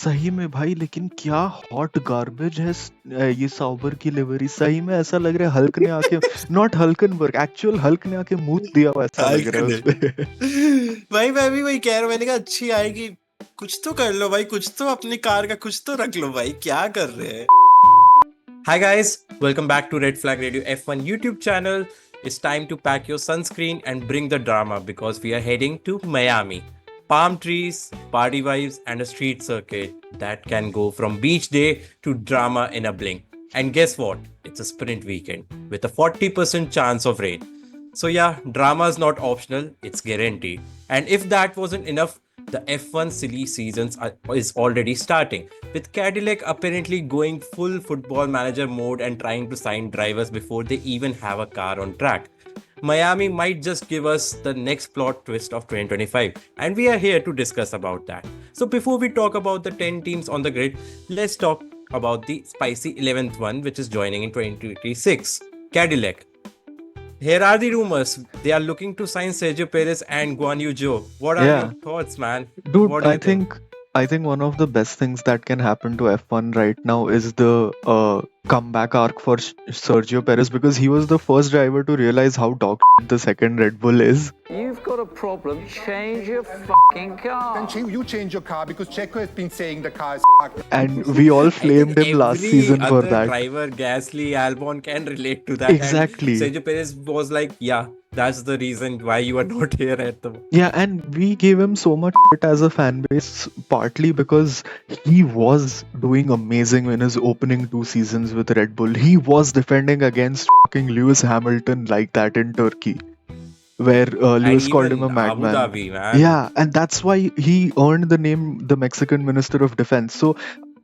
सही में भाई, लेकिन क्या हॉट गार्बेज है ये साउबर की लिवरी। सही में ऐसा लग रहा है हल्क ने आके, नॉट हल्कनबर्ग, एक्चुअल हल्क ने आके मूत दिया हुआ ऐसा लग रहा है उस पे। भाई मैं भी वही कह रहा हूँ, मैंने कहा अच्छी आएगी, कुछ तो कर लो भाई, कुछ तो अपनी कार का कुछ तो रख लो भाई, क्या कर रहे हैं। Hi guys, welcome back to Red Flag Radio F1 YouTube channel. It's time to pack your sunscreen and bring the drama because we are heading to Miami. Palm trees, party vibes, and a street circuit that can go from beach day to drama in a blink. And guess what? It's a sprint weekend with a 40% chance of rain. So yeah, drama is not optional, it's guaranteed. And if that wasn't enough, the F1 silly seasons is already starting, with Cadillac apparently going full football manager mode and trying to sign drivers before they even have a car on track. Miami might just give us the next plot twist of 2025, and we are here to discuss about that. So before we talk about the 10 teams on the grid, let's talk about the spicy 11th one, which is joining in 2026, Cadillac. Here are the rumors. They are looking to sign Sergio Perez and Guan Yu Zhou. What are your thoughts, man? Dude, What do you think? I think one of the best things that can happen to F1 right now is the comeback arc for Sergio Perez, because he was the first driver to realize how dog shit the second Red Bull is. You've got a problem, change your fucking car. Then you change your car, because Checo has been saying the car is fucked. And we all flamed him last season for that. Driver, Gasly, Albon can relate to that. Exactly. And Sergio Perez was like, yeah, that's the reason why you are not here at the moment. Yeah, and we gave him so much shit as a fan base, partly because he was doing amazing in his opening 2 seasons with Red Bull. He was defending against fucking Lewis Hamilton like that in Turkey, where Lewis called him a madman. Abu Dhabi, man. Yeah, and that's why he earned the name the Mexican Minister of Defense. So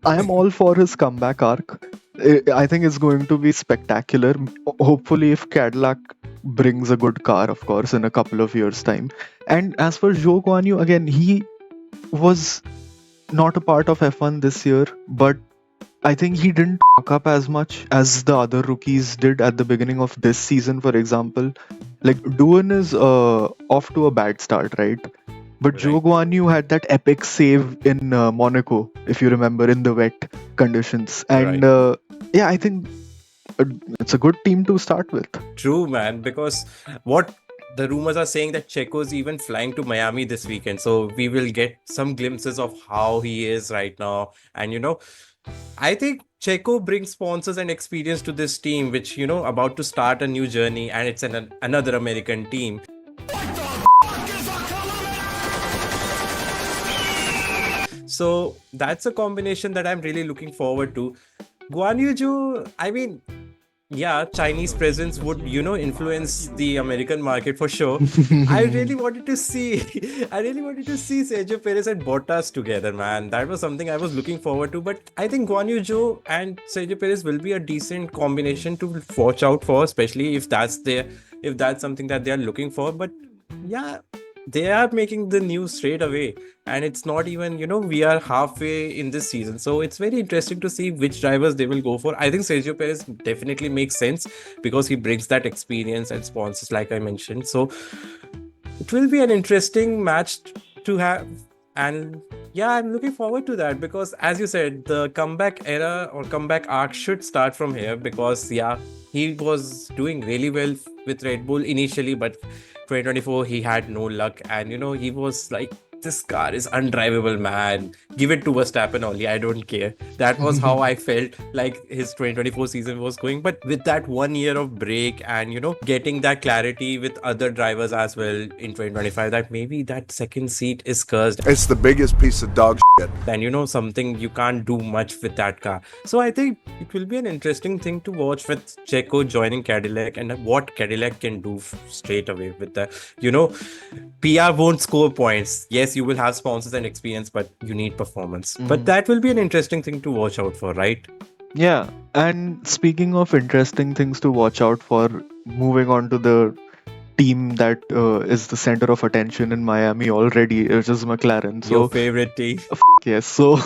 I am all for his comeback arc. I think it's going to be spectacular. Hopefully, if Cadillac brings a good car, of course, in a couple of years' time. And as for Zhou Guanyu, again, he was not a part of F1 this year, but I think he didn't fuck up as much as the other rookies did at the beginning of this season, for example. Like, Doohan is off to a bad start, right? But Right. Zhou Guanyu had that epic save in Monaco, if you remember, in the wet conditions. And yeah, I think it's a good team to start with. True, man, because what the rumors are saying that Checo is even flying to Miami this weekend. So we will get some glimpses of how he is right now. And, I think Checo brings sponsors and experience to this team, which, about to start a new journey. And it's another American team. So that's a combination that I'm really looking forward to. Guan Yu Zhou, I mean, yeah, Chinese presence would, influence the American market for sure. I really wanted to see Sergio Perez and Bottas together, man. That was something I was looking forward to. But I think Guan Yu Zhou and Sergio Perez will be a decent combination to watch out for, especially if that's something that they are looking for. But yeah, they are making the news straight away, and it's not even, we are halfway in this season, so it's very interesting to see which drivers they will go for. I think Sergio Perez definitely makes sense because he brings that experience and sponsors, like I mentioned. So it will be an interesting match to have, and yeah, I'm looking forward to that because, as you said, the comeback era or comeback arc should start from here because, yeah, he was doing really well with Red Bull initially, but 2024 he had no luck, and he was like, this car is undrivable, man. Give it to Verstappen only. I don't care. That was how I felt like his 2024 season was going. But with that 1 year of break and, getting that clarity with other drivers as well in 2025, that maybe that second seat is cursed. It's the biggest piece of dog shit. And something you can't do much with that car. So I think it will be an interesting thing to watch with Checo joining Cadillac and what Cadillac can do straight away with that. PR won't score points. Yes, you will have sponsors and experience, but you need performance. But that will be an interesting thing to watch out for, right? Yeah, and speaking of interesting things to watch out for, moving on to the team that is the center of attention in Miami already, which is McLaren. So, your favorite team. yes. So,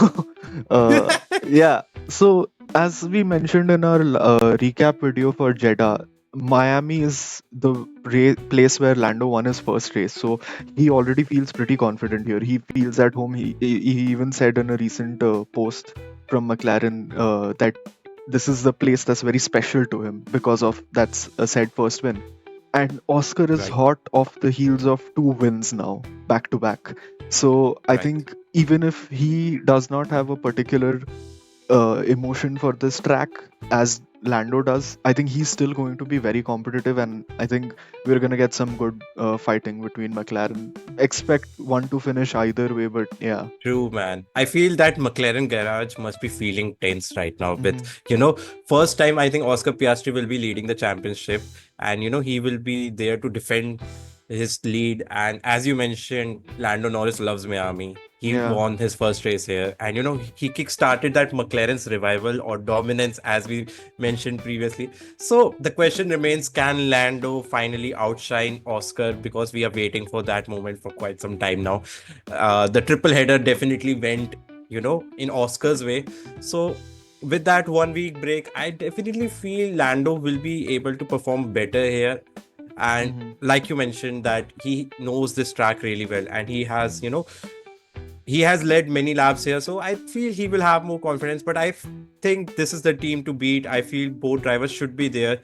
yeah. So, as we mentioned in our recap video for Jeddah, Miami is the place where Lando won his first race, so he already feels pretty confident here. He feels at home. He even said in a recent post from McLaren that this is the place that's very special to him because of that's a said first win. And Oscar is Right. hot off the heels of two wins now, back to back. So I Right. think even if he does not have a particular emotion for this track as Lando does, I think he's still going to be very competitive, and I think we're going to get some good fighting between McLaren. Expect one to finish either way, but yeah. True, man. I feel that McLaren garage must be feeling tense right now with, Mhm. first time I think Oscar Piastri will be leading the championship, and, he will be there to defend his lead. And as you mentioned, Lando Norris loves Miami. He Yeah. won his first race here, and, he kick-started that McLaren's revival or dominance, as we mentioned previously. So the question remains, can Lando finally outshine Oscar? Because we are waiting for that moment for quite some time now. The triple header definitely went, in Oscar's way. So with that 1 week break, I definitely feel Lando will be able to perform better here. And Mhm. like you mentioned, that he knows this track really well, and he has led many laps here, so I feel he will have more confidence. But think this is the team to beat. I feel both drivers should be there.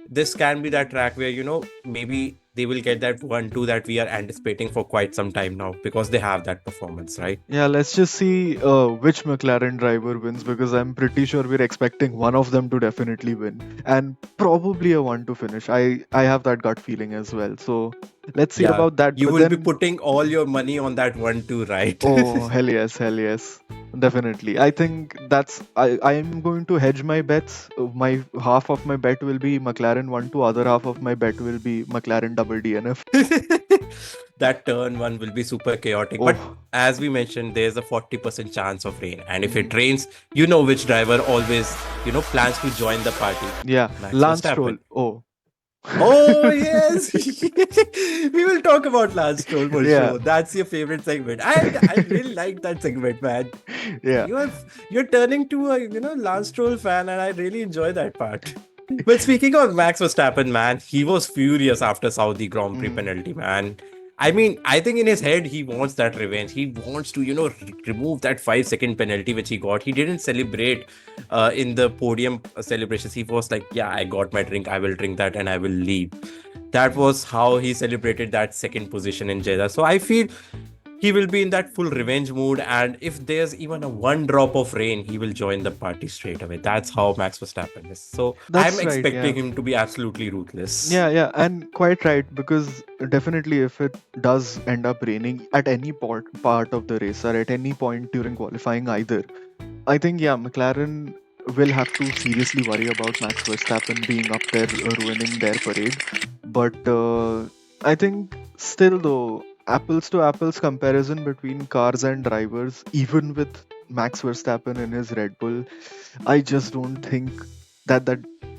This can be that track where, maybe they will get that 1-2 that we are anticipating for quite some time now, because they have that performance, right? Yeah, let's just see which McLaren driver wins because I'm pretty sure we're expecting one of them to definitely win and probably a one to finish. I have that gut feeling as well. So let's see Yeah, about that. you But will be then, putting all your money on that 1-2, right? oh hell yes, definitely. I think I am going to hedge my bets. My half of my bet will be McLaren one to other half of my bet will be McLaren double DNF. That turn one will be super chaotic. But Oh. as we mentioned, there's a 40% chance of rain. And if it Mhm. rains, you know which driver always, plans to join the party. Yeah, Max Lance Stroll. Verstappen. Oh. Oh, yes. We will talk about Lance Stroll for Yeah. sure. That's your favorite segment. I really like that segment, man. Yeah. You're turning to a, Lance Stroll fan, and I really enjoy that part. But speaking of Max Verstappen, man, he was furious after Saudi Grand Prix Mm. penalty, man. I mean, I think in his head, he wants that revenge. He wants to, remove that 5 second penalty which he got. He didn't celebrate in the podium celebrations. He was like, yeah, I got my drink. I will drink that and I will leave. That was how he celebrated that second position in Jeddah. So I feel he will be in that full revenge mood, and if there's even a one drop of rain, he will join the party straight away. That's how Max Verstappen is. So I'm That's right, expecting yeah. him to be absolutely ruthless. Yeah, and quite right because definitely if it does end up raining at any part of the race or at any point during qualifying either, I think yeah, McLaren will have to seriously worry about Max Verstappen being up there ruining their parade. But I think still though, apples to apples comparison between cars and drivers, even with Max Verstappen in his Red Bull, I just don't think that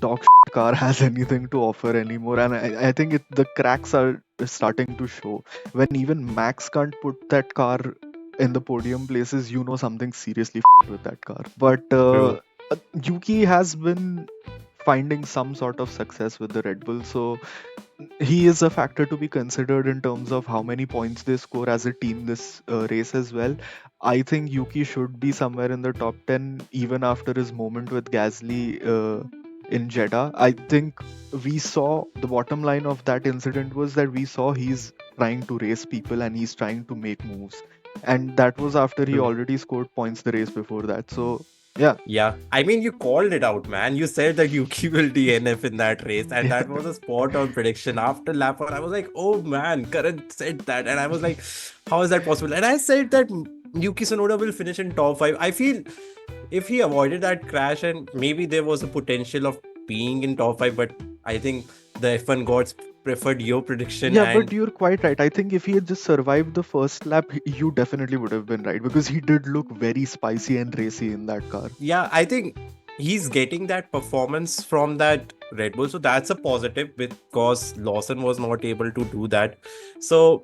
dog car has anything to offer anymore. And I think the cracks are starting to show. When even Max can't put that car in the podium places, you know something seriously with that car. But True. Yuki has been finding some sort of success with the Red Bull, so he is a factor to be considered in terms of how many points they score as a team this race as well. I think Yuki should be somewhere in the top 10 even after his moment with Gasly in Jeddah. I think we saw the bottom line of that incident was that we saw he's trying to race people and he's trying to make moves. And that was after he True. already scored points the race before that. So, yeah. Yeah, I mean, you called it out, man. You said that Yuki will DNF in that race, and that was a spot on prediction. After lap one, I was like, oh man, Karan said that. And I was like, how is that possible? And I said that Yuki Tsunoda will finish in top five. I feel if he avoided that crash, and maybe there was a potential of being in top five, but I think the F1 gods preferred your prediction. Yeah, but And you're quite right. I think if he had just survived the first lap, you definitely would have been right because he did look very spicy and racy in that car. yeah, I think he's getting that performance from that Red Bull. So that's a positive, because Lawson was not able to do that. So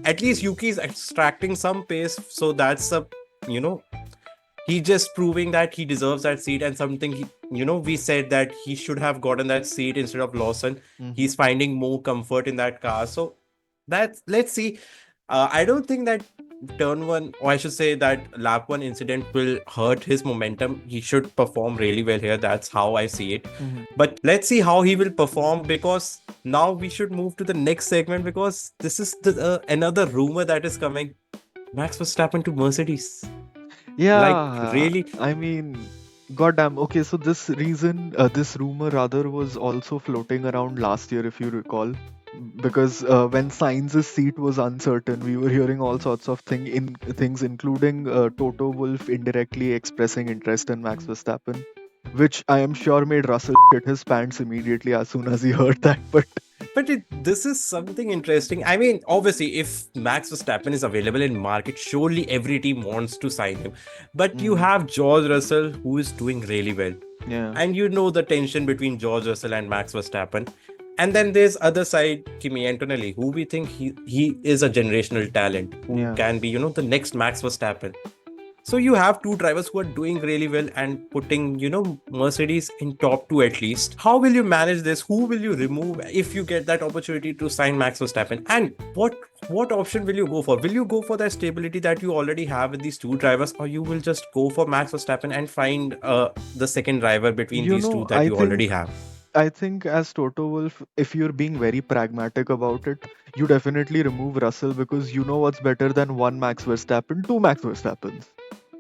at least Yuki is extracting some pace. So that's a, you know, He just proving that he deserves that seat, and something we said that he should have gotten that seat instead of Lawson. He's finding more comfort in that car. So let's see. I don't think that turn one, or I should say that lap one incident will hurt his momentum. He should perform really well here. That's how I see it. But let's see how he will perform, because now we should move to the next segment, because this is another rumor that is coming. Max Verstappen to Mercedes. Yeah, Really? I mean, goddamn. Okay, so this rumor rather was also floating around last year, if you recall, because when Sainz's seat was uncertain, we were hearing all sorts of things, including Toto Wolff indirectly expressing interest in Max Verstappen, which I am sure made Russell shit his pants immediately as soon as he heard that. But this is something interesting. I mean, obviously, if Max Verstappen is available in market, surely every team wants to sign him. But you have George Russell, who is doing really well. Yeah. And you know the tension between George Russell and Max Verstappen. And then there's other side, Kimi Antonelli, who we think he is a generational talent, who can be, the next Max Verstappen. So you have two drivers who are doing really well and putting, Mercedes in top two at least. How will you manage this? Who will you remove if you get that opportunity to sign Max Verstappen? And what option will you go for? Will you go for that stability that you already have with these two drivers, or you will just go for Max Verstappen and find the second driver between these two that you already have? I think as Toto Wolff, if you're being very pragmatic about it, you definitely remove Russell, because you know what's better than one Max Verstappen, two Max Verstappens.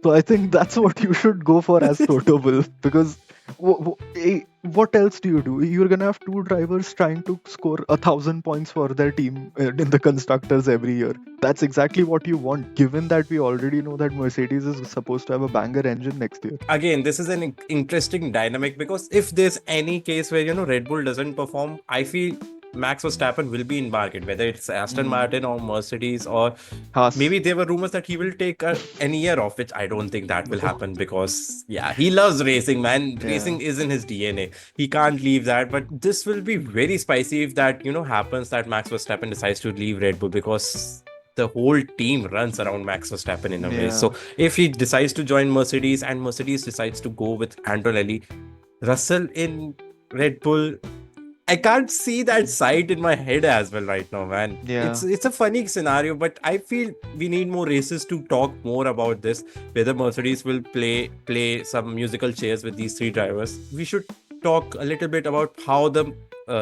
So I think that's what you should go for as Toto Wolff, because what else do you do? You're gonna have two drivers trying to score 1,000 points for their team in the constructors every year. That's exactly what you want, given that we already know that Mercedes is supposed to have a banger engine next year. Again, this is an interesting dynamic, because if there's any case where Red Bull doesn't perform, I feel Max Verstappen will be in market, whether it's Aston Martin or Mercedes, or Haas. maybe there were rumors that he will take an year off, which I don't think that will happen, because he loves racing, man. Racing is in his DNA. He can't leave that. But this will be very spicy if that happens, that Max Verstappen decides to leave Red Bull, because the whole team runs around Max Verstappen in a way. So if he decides to join Mercedes and Mercedes decides to go with Antonelli, Russell in Red Bull, I can't see that side in my head as well right now, man. Yeah. It's a funny scenario, but I feel we need more races to talk more about this, whether Mercedes will play some musical chairs with these three drivers. We should talk a little bit about how the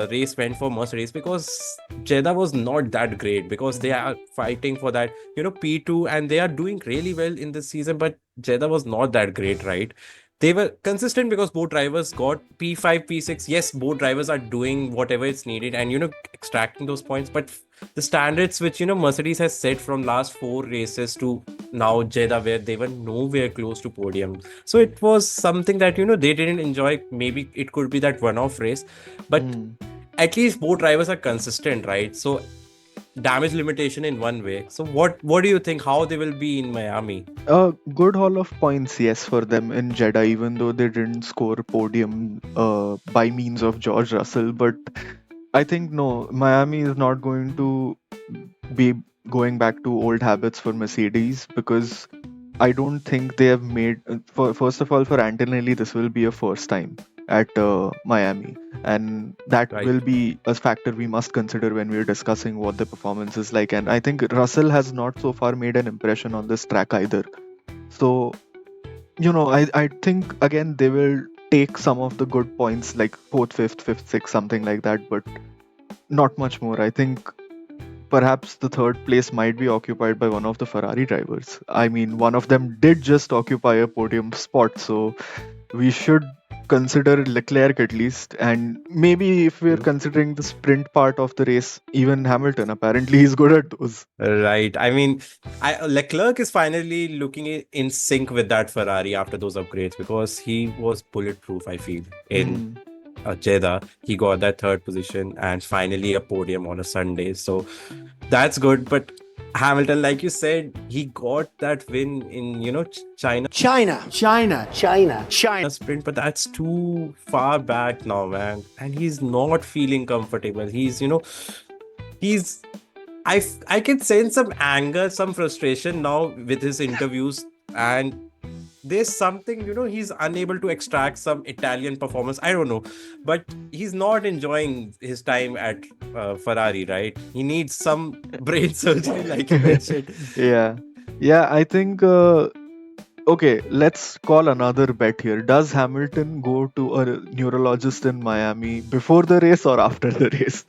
race went for Mercedes, because Jeddah was not that great, because they are fighting for that P2, and they are doing really well in this season, but Jeddah was not that great, right? They were consistent because both drivers got P5, P6. Yes, both drivers are doing whatever it's needed and extracting those points, but the standards which Mercedes has set from last 4 races to now Jeddah, where they were nowhere close to podium. So it was something that they didn't enjoy. Maybe it could be that one-off race, but at least both drivers are consistent, right? So damage limitation in one way. So what do you think, how they will be in Miami? A good haul of points, yes, for them in Jeddah, even though they didn't score podium by means of George Russell. But I think no, Miami is not going to be going back to old habits for Mercedes, because I don't think they have made, first of all, for Antonelli, this will be a first time at Miami, and that will be a factor we must consider when we're discussing what the performance is like. And I think Russell has not so far made an impression on this track either. So, I think again they will take some of the good points, like 4th, 5th, 5th, 6th, something like that, but not much more. I think perhaps the 3rd place might be occupied by one of the Ferrari drivers. I mean, one of them did just occupy a podium spot, so we should consider Leclerc at least, and maybe if we're considering the sprint part of the race, even Hamilton. Apparently he's good at those. Right. I mean, Leclerc is finally looking in sync with that Ferrari after those upgrades, because he was bulletproof, I feel, in Jeddah. He got that 3rd position and finally a podium on a Sunday. So that's good. But Hamilton, like you said, he got that win in, China sprint, but that's too far back now, man. And he's not feeling comfortable. He's, I can sense some anger, some frustration now with his interviews. And there's something, he's unable to extract some Italian performance. I don't know, but he's not enjoying his time at Ferrari, right? He needs some brain surgery, like you mentioned. Yeah. Yeah, I think okay, let's call another bet here. Does Hamilton go to a neurologist in Miami before the race or after the race?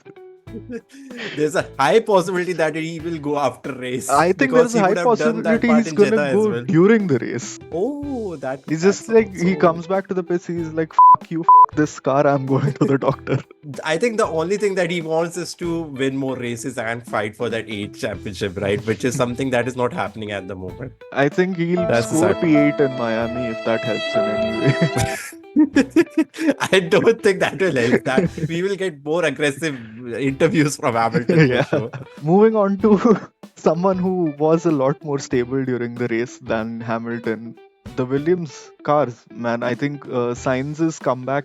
There's a high possibility that he will go after race I think because there's a he high would have done that possibility part he's in gonna Jeddah as go well. during the race. Oh, He's that's just like, he also. comes back to the pits, he's like, F you, this car, I'm going to the doctor. I think the only thing that he wants is to win more races and fight for that 8th championship, right? Which is something that is not happening at the moment. I think he'll That's the score sad P8 in Miami if that helps in any way. I don't think that will help. That we will get more aggressive interviews from Hamilton Yeah. for sure. Moving on to someone who was a lot more stable during the race than Hamilton, the Williams cars, man. I think Sainz's comeback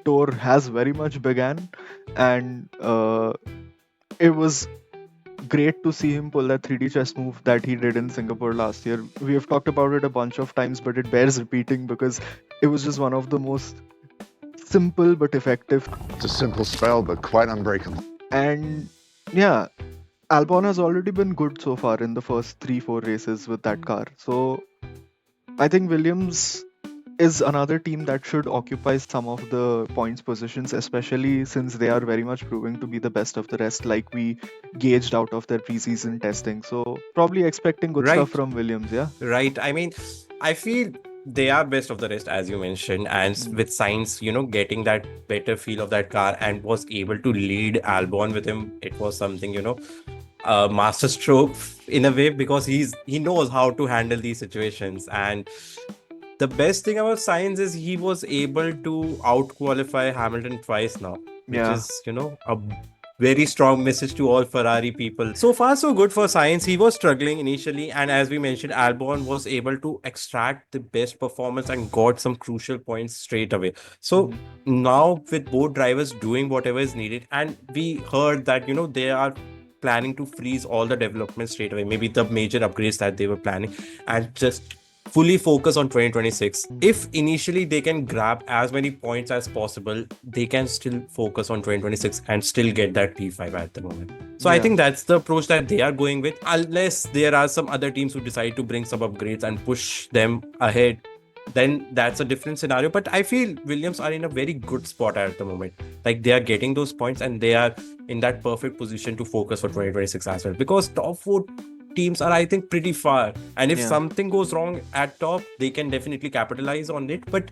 tour has very much began, and it was great to see him pull that 3D chess move that he did in Singapore last year. We have talked about it a bunch of times, but it bears repeating because it was just one of the most simple but effective. It's a simple spell, but quite unbreakable. And yeah, Albon has already been good so far in the first 3-4 races with that car. So I think Williams is another team that should occupy some of the points positions, especially since they are very much proving to be the best of the rest, like we gauged out of their preseason testing. So probably expecting good stuff Right. from Williams, yeah. Right. I mean, I feel they are best of the rest, as you mentioned, and with Sainz, getting that better feel of that car and was able to lead Albon with him. It was something, a master stroke in a way, because he knows how to handle these situations. And the best thing about Sainz is he was able to out-qualify Hamilton twice now, which Yeah. is, a very strong message to all Ferrari people. So far, so good for Sainz. He was struggling initially, and as we mentioned, Albon was able to extract the best performance and got some crucial points straight away. So now with both drivers doing whatever is needed, and we heard that, they are planning to freeze all the development straight away, maybe the major upgrades that they were planning, and just fully focus on 2026. If initially they can grab as many points as possible, they can still focus on 2026 and still get that P5 at the moment. So I Yeah. think that's the approach that they are going with, unless there are some other teams who decide to bring some upgrades and push them ahead. Then that's a different scenario. But I feel Williams are in a very good spot at the moment. Like, they are getting those points and they are in that perfect position to focus for 2026 as well. Because top 4 teams are, I think, pretty far. And if Yeah. something goes wrong at top, they can definitely capitalize on it. But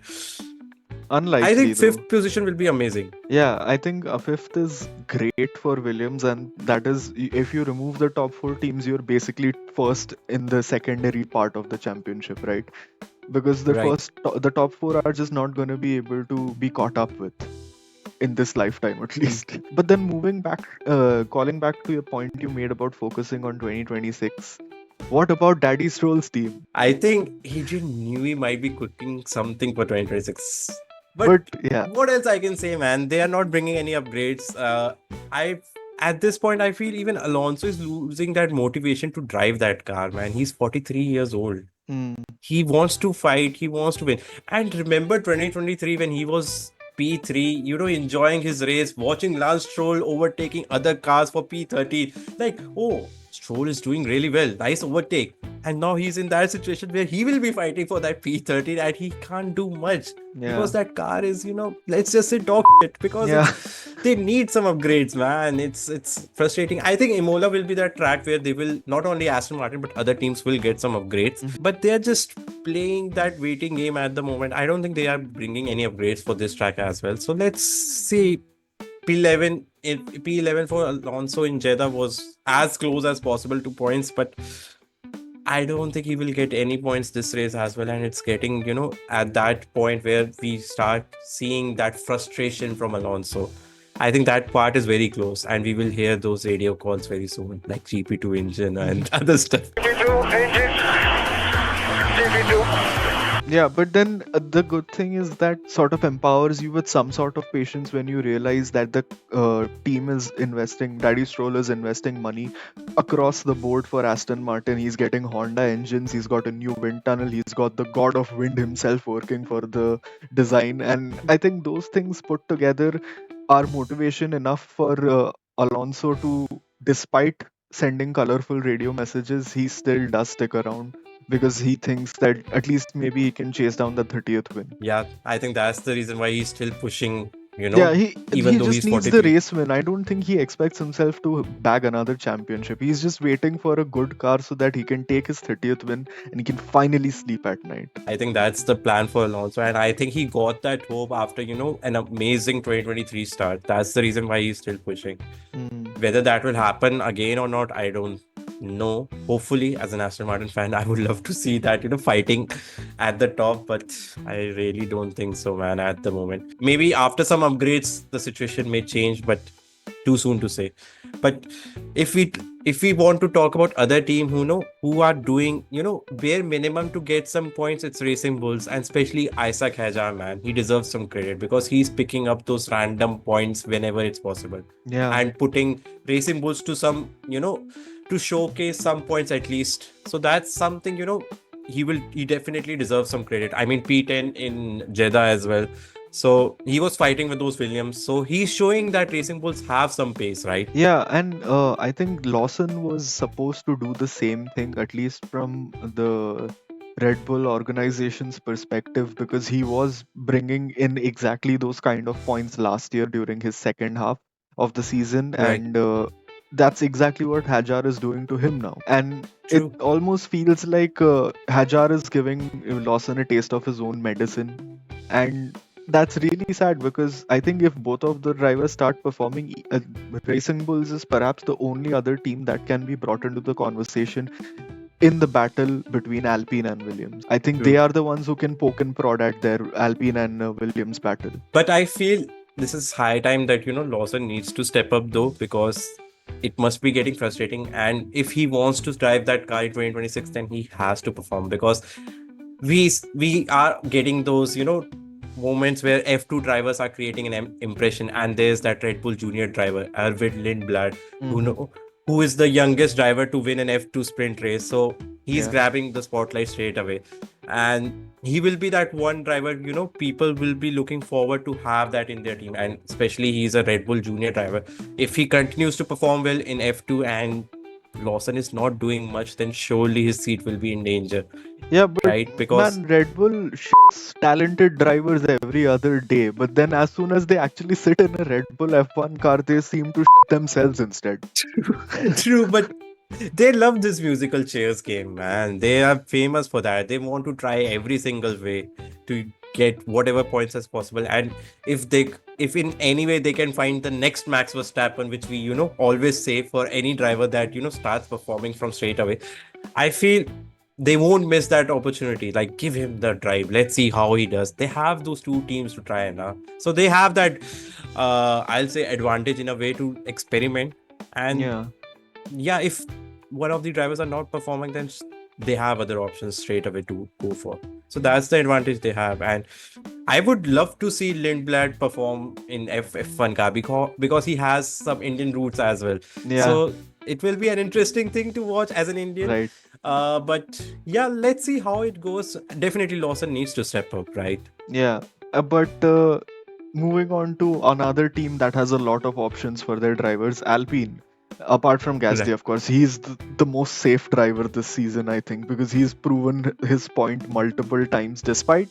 Unlikely, I think though. 5th position will be amazing. Yeah, I think a 5th is great for Williams, and that is, if you remove the top 4 teams, you're basically first in the secondary part of the championship, right? Because Right. the top 4 are just not going to be able to be caught up with in this lifetime, at least. But then moving back, calling back to your point you made about focusing on 2026. What about Daddy Stroll's team? I think Adrian Newey might be cooking something for 2026. But yeah, What else I can say, man? They are not bringing any upgrades. At this point, I feel even Alonso is losing that motivation to drive that car, man. He's 43 years old. He wants to fight. He wants to win. And remember 2023 when he was P3, enjoying his race, watching Lance Stroll overtaking other cars for P13. Like, oh, Stroll is doing really well. Nice overtake. And now he's in that situation where he will be fighting for that P13 and he can't do much. Yeah. Because that car is, let's just say dog shit. Because Yeah. they need some upgrades, man. It's frustrating. I think Imola will be that track where they will, not only Aston Martin, but other teams will get some upgrades. But they're just playing that waiting game at the moment. I don't think they are bringing any upgrades for this track as well. So let's see. P11 for Alonso in Jeddah was as close as possible to points, but I don't think he will get any points this race as well. And it's getting, at that point where we start seeing that frustration from Alonso. I think that part is very close, and we will hear those radio calls very soon, like GP2 engine and other stuff. GP2 engine. GP2. Yeah, but then the good thing is that sort of empowers you with some sort of patience when you realize that the team is investing, Daddy Stroll is investing money across the board for Aston Martin. He's getting Honda engines, he's got a new wind tunnel, he's got the god of wind himself working for the design. And I think those things put together are motivation enough for Alonso to, despite sending colorful radio messages, he still does stick around because he thinks that at least maybe he can chase down the 30th win. Yeah, I think that's the reason why he's still pushing, Yeah, he even he though just he's needs the 43. race win. I don't think he expects himself to bag another championship. He's just waiting for a good car so that he can take his 30th win and he can finally sleep at night. I think that's the plan for Alonso, and I think he got that hope after, an amazing 2023 start. That's the reason why he's still pushing. Mm. Whether that will happen again or not, I don't know. Hopefully, as an Aston Martin fan, I would love to see that, fighting at the top, but I really don't think so, man, at the moment. Maybe after some upgrades, the situation may change, but too soon to say. But if we want to talk about other team who are doing bare minimum to get some points, it's Racing Bulls, and especially Isaac Hadjar, man. He deserves some credit because he's picking up those random points whenever it's possible Yeah. and putting Racing Bulls to some to showcase some points at least. So that's something he definitely deserves some credit. I mean, P10 in Jeddah as well. So he was fighting with those Williams. So he's showing that Racing Bulls have some pace, right? Yeah, and I think Lawson was supposed to do the same thing, at least from the Red Bull organization's perspective, because he was bringing in exactly those kind of points last year during his second half of the season, Right. and that's exactly what Hadjar is doing to him now. And True. it almost feels like Hadjar is giving Lawson a taste of his own medicine, and that's really sad because I think if both of the drivers start performing, Racing Bulls is perhaps the only other team that can be brought into the conversation in the battle between Alpine and Williams. I think they True. are the ones who can poke and prod at their Alpine and Williams battle. But I feel this is high time that Lawson needs to step up though, because it must be getting frustrating. And if he wants to drive that car in 2026, then he has to perform, because we are getting those moments where F2 drivers are creating an impression, and there's that Red Bull junior driver Arvid Lindblad, who is the youngest driver to win an F2 sprint race. So he's Yeah. grabbing the spotlight straight away, and he will be that one driver people will be looking forward to have that in their team. And especially he's a Red Bull junior driver. If he continues to perform well in F2 and Lawson is not doing much, then surely his seat will be in danger, Yeah, but right? Because man, Red Bull shits talented drivers every other day, but then as soon as they actually sit in a Red Bull F1 car, they seem to shit themselves instead. True, but they love this musical chairs game, man. They are famous for that. They want to try every single way to get whatever points as possible. And if in any way they can find the next Max Verstappen, which we always say for any driver that starts performing from straight away, I feel they won't miss that opportunity. Like, give him the drive. Let's see how he does. They have those two teams to try and so they have that I'll say advantage in a way to experiment. And Yeah. if one of the drivers are not performing, then they have other options straight away to go for. So that's the advantage they have. And I would love to see Lindblad perform in F1 car because he has some Indian roots as well. Yeah. So it will be an interesting thing to watch as an Indian. Right. But yeah, let's see how it goes. Definitely Lawson needs to step up, right? Yeah. But moving on to another team that has a lot of options for their drivers, Alpine. Apart from Gasly, Right. of course, he's the most safe driver this season, I think, because he's proven his point multiple times, despite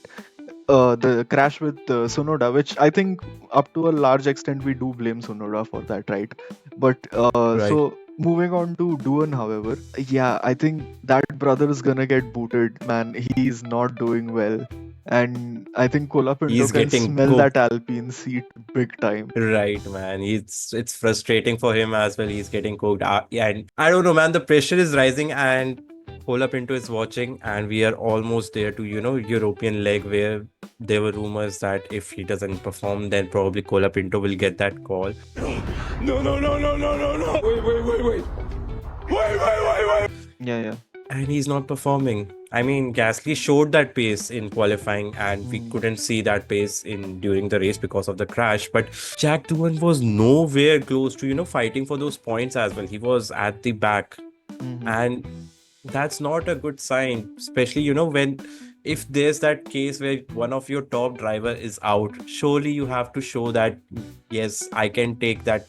the crash with Tsunoda, which I think up to a large extent we do blame Tsunoda for that, right? But Right. so moving on to Doohan, however, yeah, I think that brother is gonna get booted, man. He's not doing well. And I think Colapinto He's can getting smell cooked. that Alpine seat big time. Right, man. It's frustrating for him as well. He's getting cooked. Yeah, and I don't know, man. The pressure is rising, and Colapinto is watching, and we are almost there to European leg, where there were rumors that if he doesn't perform, then probably Colapinto will get that call. Yeah. and he's not performing. I mean, Gasly showed that pace in qualifying, and we couldn't see that pace in during the race because of the crash. But Jack Doohan was nowhere close to, fighting for those points as well. He was at the back, and that's not a good sign, especially, when if there's that case where one of your top driver is out, surely you have to show that, yes, I can take that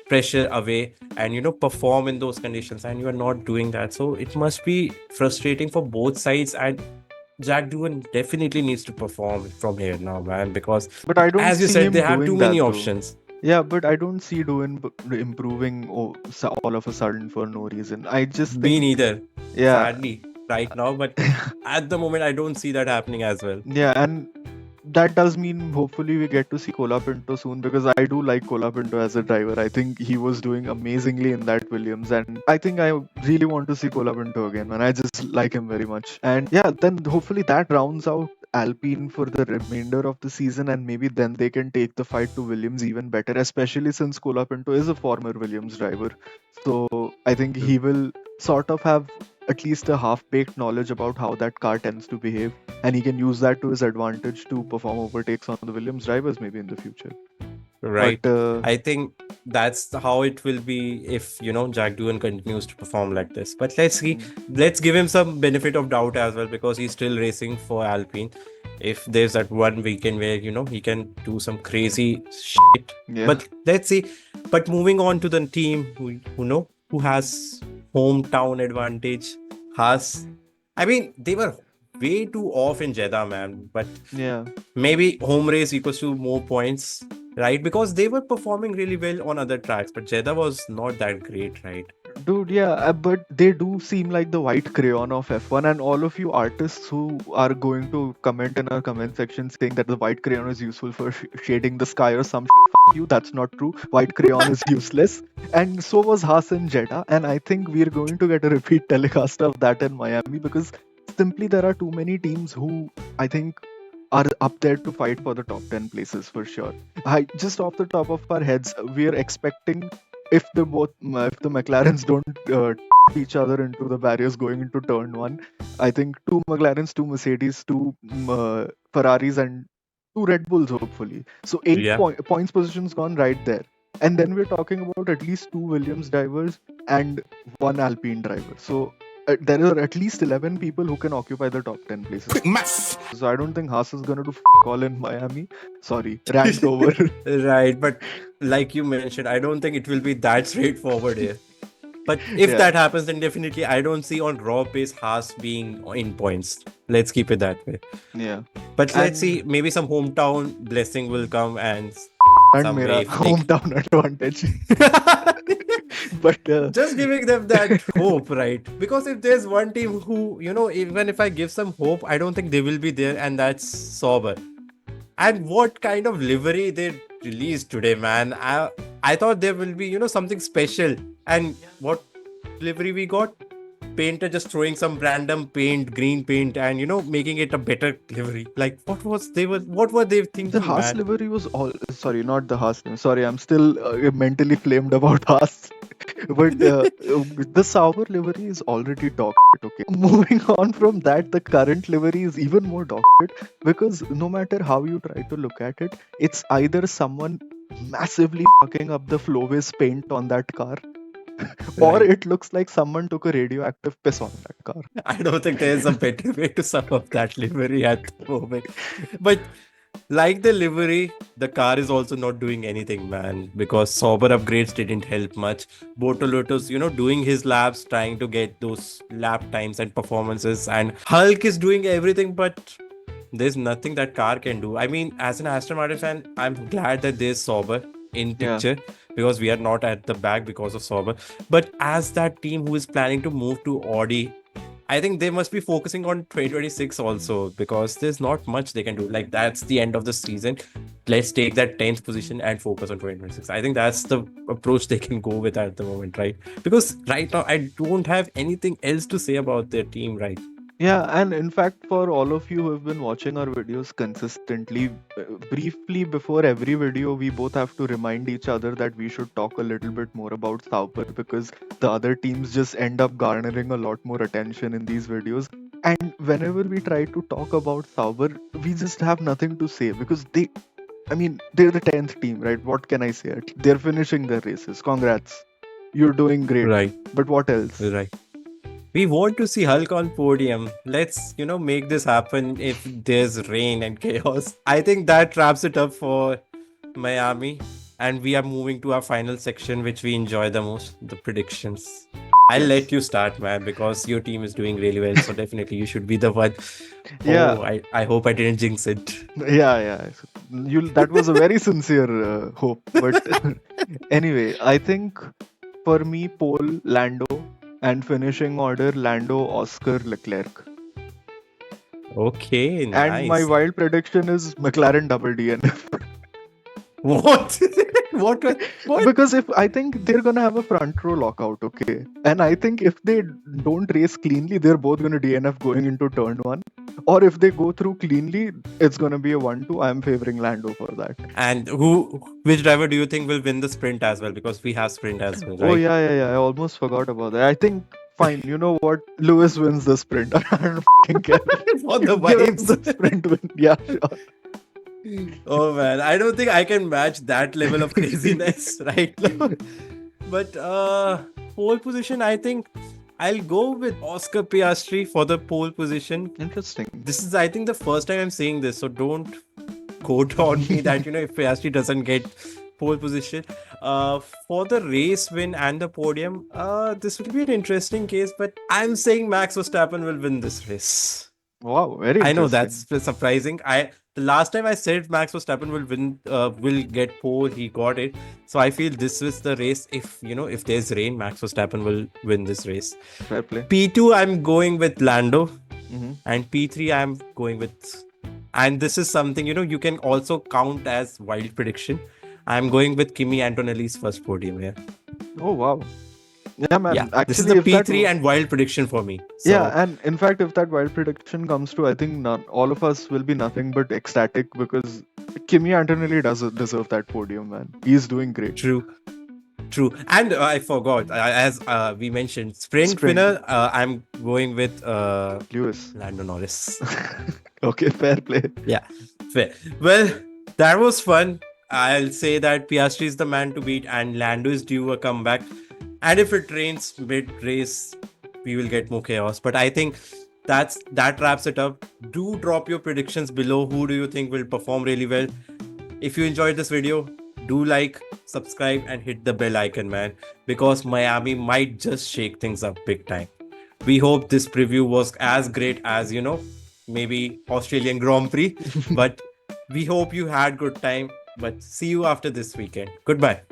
pressure away and perform in those conditions, and you are not doing that. So it must be frustrating for both sides, and Jack Doohan definitely needs to perform from here now, man, because But I don't as you see said, they him have too doing many that though. options. Yeah, but I don't see Doohan improving all of a sudden for no reason. I just Me think, neither, yeah, sadly, right now, but at the moment I don't see that happening as well. yeah, and that does mean hopefully we get to see Colapinto soon, because I do like Colapinto as a driver. I think he was doing amazingly in that Williams, and I think I really want to see Colapinto again, and I just like him very much. And yeah, then hopefully that rounds out Alpine for the remainder of the season, and maybe then they can take the fight to Williams even better, especially since Colapinto is a former Williams driver. So I think he will sort of have at least a half-baked knowledge about how that car tends to behave, and he can use that to his advantage to perform overtakes on the Williams drivers maybe in the future. Right. But I think that's how it will be if, Jack Doohan continues to perform like this. But let's see. Let's give him some benefit of doubt as well, because he's still racing for Alpine. If there's that one weekend where, he can do some crazy shit. yeah, But let's see. But moving on to the team who has hometown advantage. Haas. I mean, they were way too off in Jeddah, man. But yeah. maybe home race equals to more points, right? Because they were performing really well on other tracks, but Jeddah was not that great, right? Dude, yeah, but they do seem like the white crayon of F1, and all of you artists who are going to comment in our comment section saying that the white crayon is useful for shading the sky or some shit, you, that's not true. White crayon is useless, and so was Haas in Jeddah, and I think we're going to get a repeat telecast of that in Miami, because simply there are too many teams who I think are up there to fight for the top 10 places for sure. Just off the top of our heads, we are expecting, if the McLarens don't each other into the barriers going into turn one, I think 2 McLarens, 2 Mercedes, 2 Ferraris, and 2 Red Bulls hopefully. So eight Yeah. points positions gone right there. And then we're talking about at least 2 Williams drivers and 1 Alpine driver. So there are at least 11 people who can occupy the top 10 places. So I don't think Haas is gonna do all in Miami. Sorry, rant over. Right, but like you mentioned, I don't think it will be that straightforward here. But if Yeah. that happens, then definitely I don't see on raw pace Haas being in points. Let's keep it that way. Yeah. But let's And- see, maybe some hometown blessing will come and And some Mera way if they- hometown advantage. But just giving them that hope, right? Because if there's one team who, even if I give some hope, I don't think they will be there, and that's Sauber. And what kind of livery they released today, man? I thought there will be, something special. And what livery we got? Painter just throwing some random paint, green paint, and making it a better livery. Like what were they thinking? the Haas man? livery was all. Sorry, not the Haas. Sorry, I'm still mentally flamed about Haas. But the Sauber livery is already dog shit, okay. Moving on from that, the current livery is even more dog shit, because no matter how you try to look at it, it's either someone massively fucking up the Flowways paint on that car, or Right. it looks like someone took a radioactive piss on that car. I don't think there's a better way to sum up that livery at the moment. But like the livery, the car is also not doing anything, man, because Sauber upgrades didn't help much. Bortolotto's, doing his laps, trying to get those lap times and performances, and Hulk is doing everything, but there's nothing that car can do. I mean, as an Aston Martin fan, I'm glad that there's Sauber in Yeah. picture, because we are not at the back because of Sauber. But as that team who is planning to move to Audi, I think they must be focusing on 2026 also, because there's not much they can do. Like, that's the end of the season. Let's take that 10th position and focus on 2026. I think that's the approach they can go with at the moment, right? Because right now, I don't have anything else to say about their team, right? Yeah, and in fact, for all of you who have been watching our videos consistently, briefly before every video, we both have to remind each other that we should talk a little bit more about Sauber because the other teams just end up garnering a lot more attention in these videos. And whenever we try to talk about Sauber, we just have nothing to say because they're the 10th team, right? What can I say? They're finishing their races. Congrats. You're doing great. Right, But what else? right. We want to see Hulk on podium. Let's, make this happen if there's rain and chaos. I think that wraps it up for Miami. And we are moving to our final section, which we enjoy the most, the predictions. I'll let you start, man, because your team is doing really well. So definitely you should be the one. Yeah. Oh, I hope I didn't jinx it. Yeah. That was a very sincere hope. But anyway, I think for me, pole Lando and finishing order Lando, Oscar, Leclerc. Okay, And my nice. wild prediction is McLaren double DNF. What? What? What? Because if I think they're gonna have a front row lockout, okay, and I think if they don't race cleanly, they're both gonna DNF going into turn one, or if they go through cleanly, it's gonna be a 1-2. I'm favoring Lando for that. And which driver do you think will win the sprint as well? Because we have sprint as well, Oh right? yeah. I almost forgot about that. I think fine. You know what? Lewis wins the sprint. I don't fucking care. For the Give him vibes. the sprint win. Yeah, sure. Oh man, I don't think I can match that level of craziness right now. But pole position, I think I'll go with Oscar Piastri for the pole position. Interesting. This is, I think, the first time I'm saying this, so don't quote on me that if Piastri doesn't get pole position. For the race win and the podium, this will be an interesting case, but I'm saying Max Verstappen will win this race. Wow, very I know interesting. that's surprising. The last time I said Max Verstappen will win, will get pole, he got it. So I feel this is the race. If there's rain, Max Verstappen will win this race. Fair play. P2, I'm going with Lando, Mhm. and P3, I'm going with. And this is something you can also count as wild prediction. I'm going with Kimi Antonelli's first podium here. Oh wow. Yeah, man. Yeah, Actually, this is the if that P3 and wild prediction for me. So, yeah, and in fact, if that wild prediction comes true, I think all of us will be nothing but ecstatic because Kimi Antonelli does deserve that podium, man. He's doing great. True. And I forgot, as we mentioned, sprint Sprint. winner, I'm going with Lewis. Lando Norris. Okay, fair play. Yeah, fair. Well, that was fun. I'll say that Piastri is the man to beat and Lando is due a comeback. And if it rains mid-race, we will get more chaos. But I think that wraps it up. Do drop your predictions below. Who do you think will perform really well? If you enjoyed this video, do like, subscribe, and hit the bell icon, man. Because Miami might just shake things up big time. We hope this preview was as great as, maybe Australian Grand Prix. But we hope you had good time. But see you after this weekend. Goodbye.